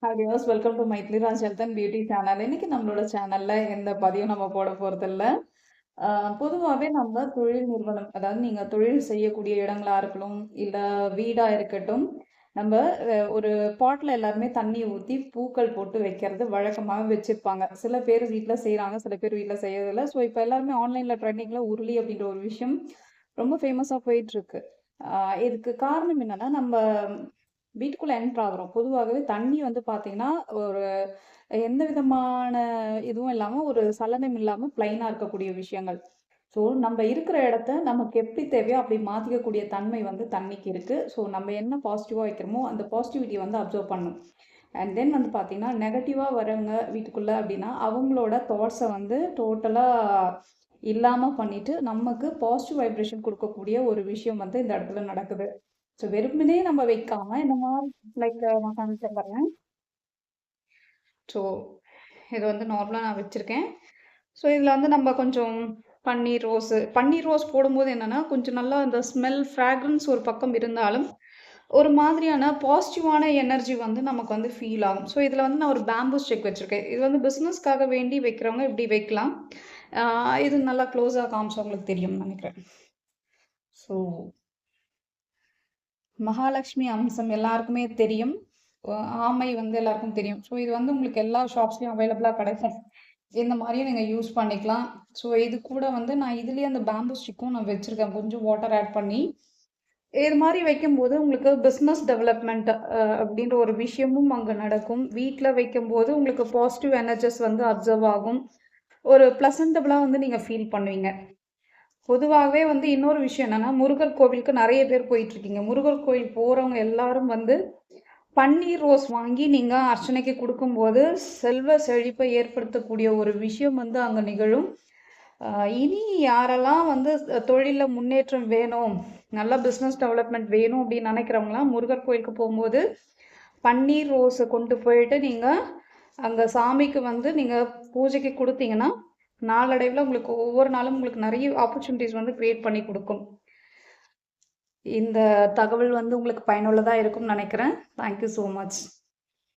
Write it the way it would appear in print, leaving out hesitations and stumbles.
Hi viewers, welcome to Mythili Raj health and beauty channel. இன்னைக்கு நம்மளோட சேனல்ல எந்த பதிவும் நம்ம போட போறதில்ல. பொதுவாகவே நம்ம தொழில் நிறுவனம், அதாவது நீங்க தொழில் செய்யக்கூடிய இடங்களா இருக்கட்டும், இல்ல வீடா இருக்கட்டும், நம்ம ஒரு பாட்ல எல்லாருமே தண்ணி ஊத்தி பூக்கள் போட்டு வைக்கிறது வழக்கமாக வச்சிருப்பாங்க. சில பேர் வீட்ல செய்றாங்க, சில பேர் வீட்ல செய்யறதில்ல. ஸோ இப்போ எல்லாருமே ஆன்லைன்ல ட்ரெண்டிங்ல உருளி அப்படின்ற ஒரு விஷயம் ரொம்ப ஃபேமஸா போயிட்டு இருக்கு. இதுக்கு காரணம் என்னன்னா, நம்ம வீட்டுக்குள்ள என்டர் ஆகுறோம். பொதுவாகவே தண்ணி வந்து பார்த்தீங்கன்னா, ஒரு எந்த விதமான இதுவும் இல்லாம, ஒரு சலனம் இல்லாம பிளைனா இருக்கக்கூடிய விஷயங்கள். ஸோ, நம்ம இருக்கிற இடத்த நமக்கு எப்படி தேவையோ அப்படி மாத்திக்கக்கூடிய தன்மை வந்து தண்ணிக்கு இருக்கு. ஸோ, நம்ம என்ன பாசிட்டிவா வைக்கிறோமோ, அந்த பாசிட்டிவிட்டிய வந்து அப்சர்வ் பண்ணும். அண்ட் தென் வந்து பார்த்தீங்கன்னா, நெகட்டிவா வரவங்க வீட்டுக்குள்ள அப்படின்னா, அவங்களோட தாட்ஸ வந்து டோட்டலா இல்லாம பண்ணிட்டு, நமக்கு பாசிட்டிவ் வைப்ரேஷன் குடுக்கக்கூடிய ஒரு விஷயம் வந்து இந்த இடத்துல நடக்குது. ஸோ, வெறுமனே நம்ம வைக்காம, இந்த மாரி லைக் நான் காமிக்கிறேன் பாருங்க. ஸோ, இது வந்து நார்மலா நான் வச்சிருக்கேன். ஸோ, இதில வந்து நம்ம கொஞ்சம் பன்னீர் ரோஸ் போடும்போது என்னன்னா, கொஞ்சம் நல்லா அந்த ஸ்மெல், ஃப்ராக்ரன்ஸ் ஒரு பக்கம் இருந்தாலும், ஒரு மாதிரியான பாசிட்டிவான எனர்ஜி வந்து நமக்கு வந்து ஃபீல் ஆகும். ஸோ, இதில வந்து நான் ஒரு பேம்பூ ஸ்டிக் வச்சிருக்கேன். இது வந்து பிசினஸ்க்காக வேண்டி வைக்கிறவங்க இப்படி வைக்கலாம். ஆ இது நல்லா க்ளோஸா காமிச்சா உங்களுக்கு தெரியும்னு நெனைக்கிறேன். ஸோ, மகாலட்சுமி அம்சம் எல்லாருக்குமே தெரியும். ஆமை வந்து எல்லாருக்கும் தெரியும். ஸோ, இது வந்து உங்களுக்கு எல்லா ஷாப்ஸ்லயும் அவைலபிளா கிடைக்கும். இந்த மாரியும் நீங்க யூஸ் பண்ணிக்கலாம். ஸோ, இது கூட வந்து நான் இதுலயே அந்த பேம்பூ ஸ்டிக்கும் நான் வச்சிருக்கேன். கொஞ்சம் வாட்டர் ஆட் பண்ணி. இது மாரி வைக்கும்போது உங்களுக்கு பிசினஸ் டெவலப்மெண்ட் அப்படின்ற ஒரு விஷயமும் அங்க நடக்கும். வீட்ல வைக்கும்போது உங்களுக்கு பாசிட்டிவ் எனர்ஜிஸ் வந்து அப்சர்வ் ஆகும். ஒரு பிளசன்டபிளா வந்து நீங்க ஃபீல் பண்ணுவீங்க. பொதுவாகவே வந்து இன்னொரு விஷயம் என்னன்னா, முருகர் கோவிலுக்கு நெறைய பேர் போயிட்டுருக்கீங்க. முருகர் கோயில் போறவங்க எல்லாரும் வந்து பன்னீர் ரோஸ் வாங்கி நீங்க அர்ச்சனைக்கு குடுக்கும்போது, செல்வ செழிப்பை ஏற்படுத்தக்கூடிய ஒரு விஷயம் வந்து அங்க நிகழும். இனி யாரெல்லாம் வந்து தொழில்ல முன்னேற்றம் வேணும், நல்ல பிசினஸ் டெவலப்மெண்ட் வேணும் அப்படின்னு நெனைக்கிறவங்கலாம் முருகர் கோயிலுக்கு போம்போது, பன்னீர் ரோஸ கொண்டு போயிட்டு நீங்க அங்க சாமிக்கு வந்து நீங்க பூஜைக்கு குடுத்தீங்கன்னா, நாளடைவுல உங்களுக்கு ஒவ்வொரு நாளும் உங்களுக்கு நெறைய ஆப்பர்ச்சுனிட்டீஸ் வந்து கிரியேட் பண்ணி குடுக்கும். இந்த தகவல் வந்து உங்களுக்கு பயனுள்ளதா இருக்கும்னு நெனைக்கிறேன். Thank you so much.